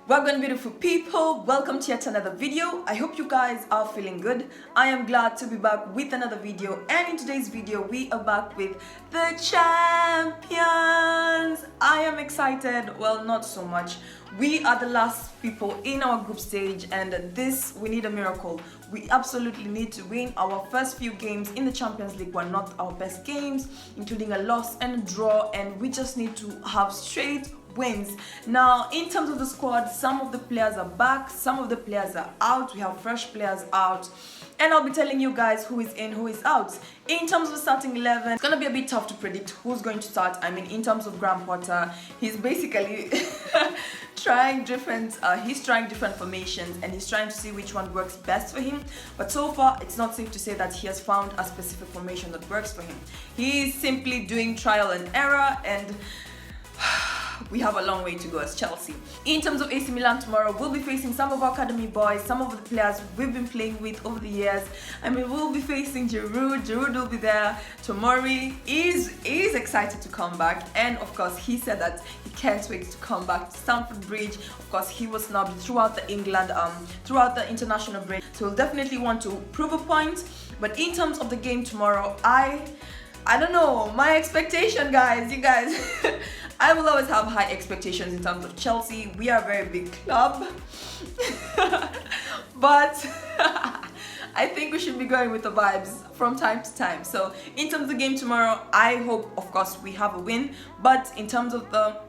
Welcome, beautiful people. Welcome to yet another video. I hope you guys are feeling good. I am glad to be back with another video, and in today's video we are back with the champions. I am excited. Well, not so much. We are the last people in our group stage, and we need a miracle. We absolutely need to win. Our first few games in the Champions League were not our best games, including a loss and a draw, and we just need to have straight wins. Now, in terms of the squad, some of the players are back, some of the players are out. We have fresh players out, and I'll be telling you guys who is in, who is out. In terms of the starting 11, it's gonna be a bit tough to predict who's going to start. I mean, in terms of Graham Potter, he's basically trying different formations, and he's trying to see which one works best for him. But so far, it's not safe to say that he has found a specific formation that works for him. He's simply doing trial and error, and we have a long way to go as Chelsea. In terms of AC Milan tomorrow, we'll be facing some of our academy boys, some of the players we've been playing with over the years. I mean, we'll be facing Giroud. Giroud will be there. Tomori is excited to come back, and of course, he said that he can't wait to come back to Stamford Bridge. Of course, he was snubbed throughout the international break, so he'll definitely want to prove a point. But in terms of the game tomorrow, I don't know, my expectation, guys, you guys. I will always have high expectations in terms of Chelsea. We are a very big club. But I think we should be going with the vibes from time to time. So in terms of the game tomorrow, I hope, of course, we have a win. But in terms of the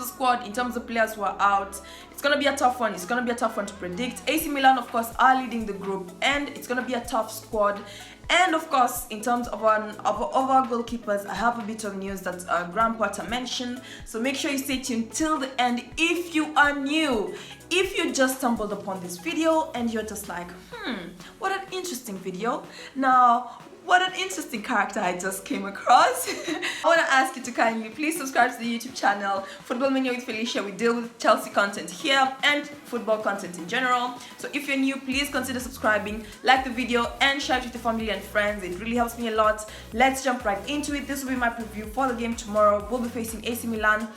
squad, in terms of players who are out, it's gonna be a tough one. It's gonna be a tough one to predict. AC Milan, of course, are leading the group, and it's gonna be a tough squad. And of course, in terms of our goalkeepers, I have a bit of news that Graham Potter mentioned. So make sure you stay tuned till the end if you are new. If you just stumbled upon this video and you're just like, what an interesting video. Now, what an interesting character I just came across. I want to ask you to kindly please subscribe to the YouTube channel Football Mania with Felicia. We deal with Chelsea content here and football content in general. So if you're new, please consider subscribing, like the video, and share it with your family and friends. It really helps me a lot. Let's jump right into it. This will be my preview for the game tomorrow. We'll be facing AC Milan.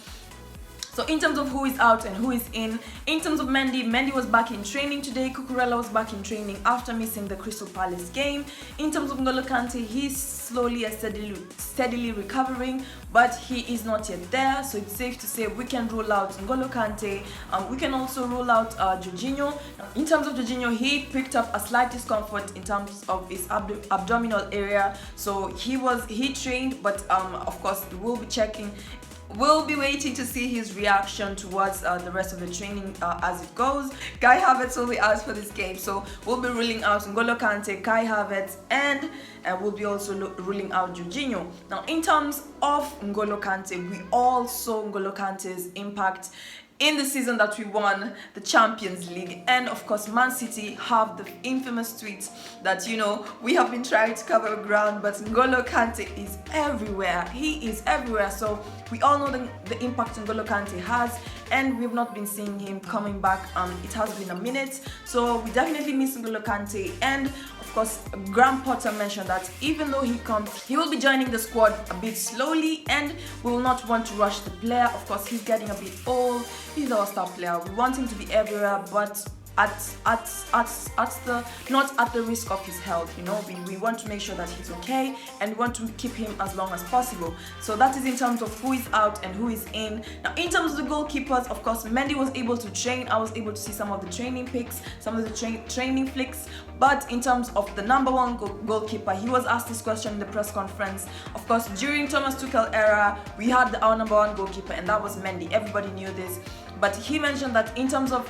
So in terms of who is out and who is in terms of Mendy was back in training today. Cucurella was back in training after missing the Crystal Palace game. In terms of N'Golo Kante, he's slowly and steadily recovering, but he is not yet there. So it's safe to say we can rule out N'Golo Kante. We can also rule out Jorginho. In terms of Jorginho, he picked up a slight discomfort in terms of his abdominal area. So he trained, but of course we'll be checking. We'll be waiting to see his reaction towards the rest of the training as it goes. Kai Havertz will be out for this game, so we'll be ruling out N'Golo Kante, Kai Havertz, and we'll be also ruling out Jorginho. Now, in terms of N'Golo Kante, we all saw N'Golo Kante's impact in the season that we won the Champions League. And of course, Man City have the infamous tweets that, we have been trying to cover ground, but N'Golo Kante is everywhere. He is everywhere. So we all know the impact N'Golo Kante has, and we've not been seeing him coming back. It has been a minute. So we definitely miss N'Golo Kante. And of course, Graham Potter mentioned that even though he comes, he will be joining the squad a bit slowly, and we will not want to rush the player. Of course, he's getting a bit old. He's our star player. We want him to be everywhere, but not at the risk of his health. We want to make sure that he's okay, and we want to keep him as long as possible. So that is in terms of who is out and who is in. Now, in terms of the goalkeepers, of course, Mendy was able to train. I was able to see some of the training pics, some of the training flicks. But in terms of the number one goalkeeper, he was asked this question in the press conference. Of course, during Thomas Tuchel era, we had our number one goalkeeper, and that was Mendy. Everybody knew this. But he mentioned that in terms of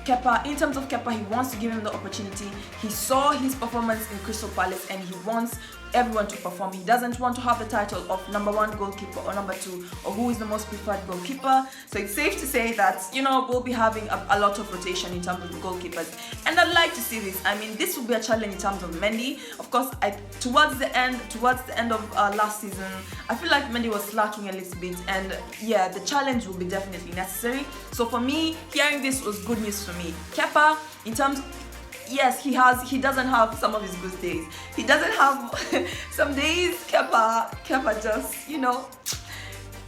Kepa, he wants to give him the opportunity. He saw his performance in Crystal Palace, and he wants everyone to perform. He doesn't want to have the title of number one goalkeeper or number two, or who is the most preferred goalkeeper. So it's safe to say that we'll be having a lot of rotation in terms of the goalkeepers, and I'd like to see this. I mean, this will be a challenge in terms of Mendy. Of course, towards the end of last season, I feel like Mendy was slacking a little bit, and yeah, the challenge will be definitely necessary. So for me, hearing this was good news for me. Kepa, in terms yes, he doesn't have some of his good days. He doesn't have some days. Kepa just,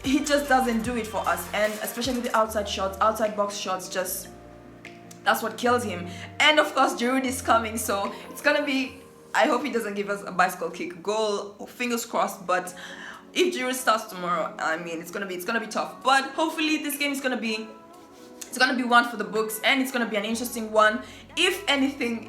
he just doesn't do it for us, and especially the outside shots, outside box shots, just that's what kills him. And of course Giroud is coming, so it's gonna be, I hope he doesn't give us a bicycle kick goal, fingers crossed. But if Giroud starts tomorrow, I mean, it's gonna be tough, but hopefully this game is gonna be, it's gonna be one for the books, and it's gonna be an interesting one. If anything,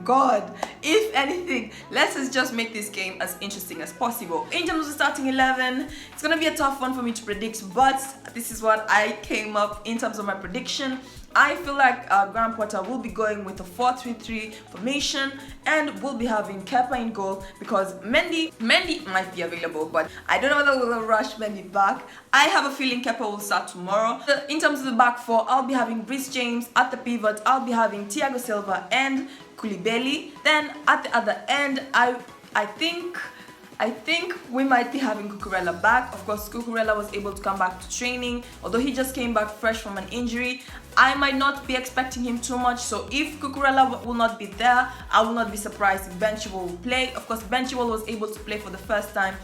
God, if anything, let's just make this game as interesting as possible. In terms of the starting 11, it's gonna be a tough one for me to predict, but this is what I came up in terms of my prediction. I feel like Graham Potter will be going with a 4-3-3 formation, and we'll be having Kepa in goal because Mendy might be available, but I don't know whether we'll rush Mendy back. I have a feeling Kepa will start tomorrow. In terms of the back four, I'll be having Reece James at the pivot. I'll be having Thiago Silva and Koulibaly. Then at the other end, I think we might be having Cucurella back. Of course, Cucurella was able to come back to training, although he just came back fresh from an injury. I might not be expecting him too much, so if Cucurella will not be there, I will not be surprised if Ben Chilwell will play. Of course, Ben Chilwell was able to play for the first time,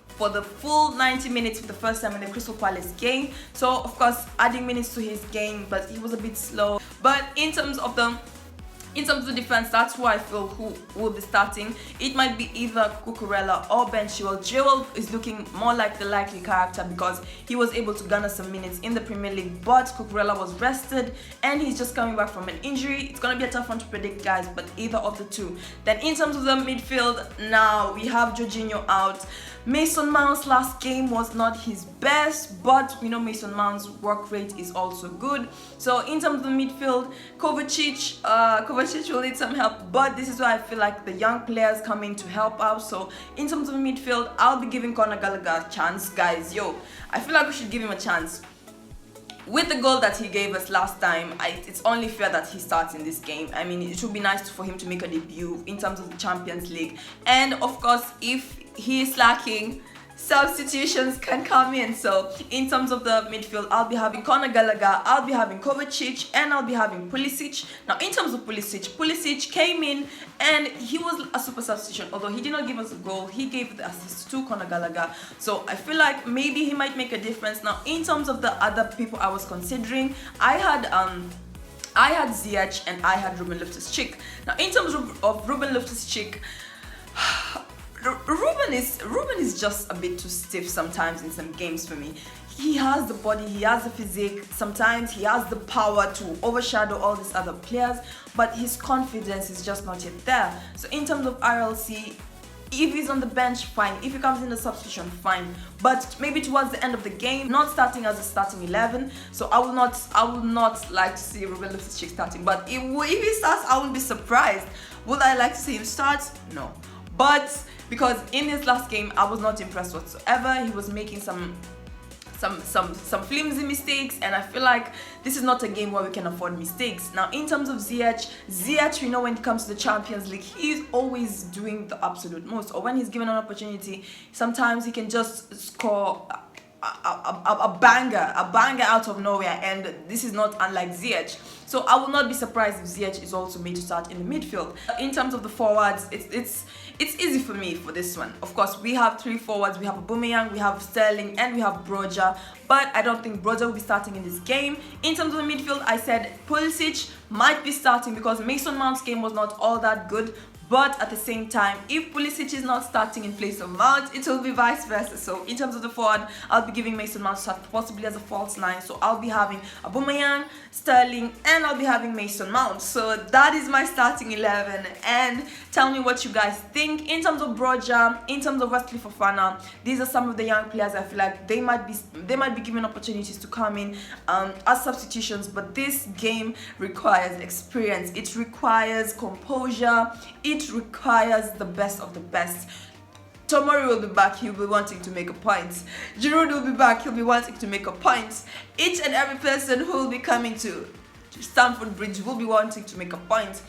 for the full 90 minutes for the first time in the Crystal Palace game. So, of course, adding minutes to his game, but he was a bit slow. But in terms of the defense, that's who I feel who will be starting. It might be either Cucurella or Ben Chilwell. Chilwell is looking more like the likely character because he was able to garner some minutes in the Premier League, but Cucurella was rested and he's just coming back from an injury. It's going to be a tough one to predict, guys, but either of the two. Then in terms of the midfield, now we have Jorginho out. Mason Mount's last game was not his best, but we know Mason Mount's work rate is also good. So in terms of the midfield, Kovacic will need some help, but this is why I feel like the young players come in to help out. So in terms of the midfield, I'll be giving Conor Gallagher a chance, guys. I feel like we should give him a chance. With the goal that he gave us last time, it's only fair that he starts in this game. I mean, it would be nice for him to make a debut in terms of the Champions League. And of course, if he is lacking, substitutions can come in. So in terms of the midfield, I'll be having Conor Gallagher, I'll be having Kovacic, and I'll be having Pulisic. Now in terms of Pulisic came in and he was a super substitution. Although he did not give us a goal, he gave the assist to Conor Gallagher. So I feel like maybe he might make a difference. Now in terms of the other people I was considering, I had Ziyech and I had Ruben Loftus-Cheek. Now in terms of Ruben Loftus-Cheek, Ruben is just a bit too stiff sometimes in some games for me. He has the body, he has the physique, sometimes he has the power to overshadow all these other players, but his confidence is just not yet there. So in terms of RLC, if he's on the bench, fine. If he comes in the substitution, fine. But maybe towards the end of the game, not starting as a starting 11. So I will not like to see Ruben Loftus-Cheek starting. But if he starts, I won't be surprised. Would I like to see him start? No. But because in his last game, I was not impressed whatsoever. He was making some flimsy mistakes, and I feel like this is not a game where we can afford mistakes. Now in terms of Ziyech, we know when it comes to the Champions League, he's always doing the absolute most, or when he's given an opportunity, sometimes he can just score a banger out of nowhere, and this is not unlike Ziyech. So I will not be surprised if Ziyech is also made to start in the midfield. In terms of the forwards, it's easy for me for this one. Of course, we have three forwards. We have Aubameyang, we have Sterling, and we have Broja. But I don't think Broja will be starting in this game. In terms of the midfield, I said Pulisic might be starting because Mason Mount's game was not all that good. But at the same time, if Pulisic is not starting in place of Mount, it will be vice versa. So in terms of the forward, I'll be giving Mason Mount start possibly as a false 9. So I'll be having Aubameyang, Sterling, and I'll be having Mason Mount. So that is my starting 11. And tell me what you guys think. In terms of Broja, in terms of Wesley Fofana, these are some of the young players I feel like they might be given opportunities to come in as substitutions. But this game requires experience. It requires composure. It requires the best of the best. Tomori will be back, he'll be wanting to make a point. Giroud will be back, he'll be wanting to make a point. Each and every person who will be coming to Stamford Bridge will be wanting to make a point.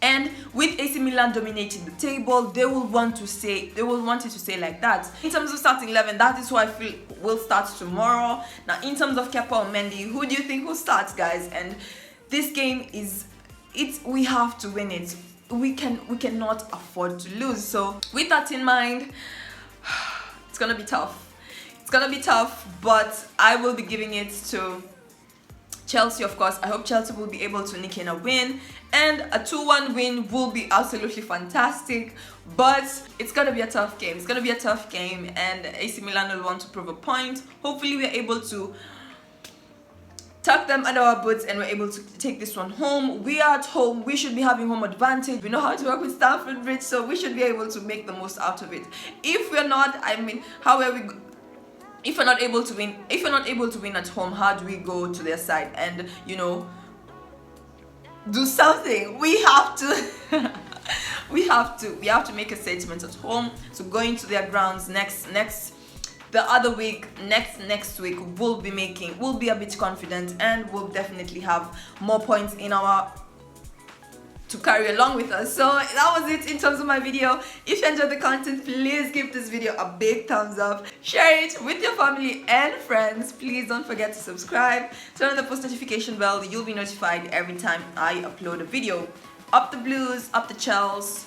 And with AC Milan dominating the table, they will want it to stay like that. In terms of starting 11, that is who I feel will start tomorrow. Now in terms of Kepa or Mendy, who do you think will start, guys? And this game we have to win it. We cannot afford to lose. So with that in mind, it's gonna be tough. It's gonna be tough, but I will be giving it to Chelsea, of course. I hope Chelsea will be able to nick in a win, and a 2-1 win will be absolutely fantastic. But it's gonna be a tough game. It's gonna be a tough game, and AC Milan will want to prove a point. Hopefully, we're able to tuck them under our boots and we're able to take this one home. We are at home. We should be having home advantage. We know how to work with Stamford Bridge, so we should be able to make the most out of it. If we're not, I mean, how are we? If we're not able to win, at home, how do we go to their side and, you know, do something? We have to. we have to make a statement at home. So going to their grounds next week we'll be a bit confident, and we'll definitely have more points in our to carry along with us. So that was it in terms of my video. If you enjoyed the content, please give this video a big thumbs up, share it with your family and friends. Please don't forget to subscribe, turn on the post notification bell. You'll be notified every time I upload a video. Up the Blues, up the Chels.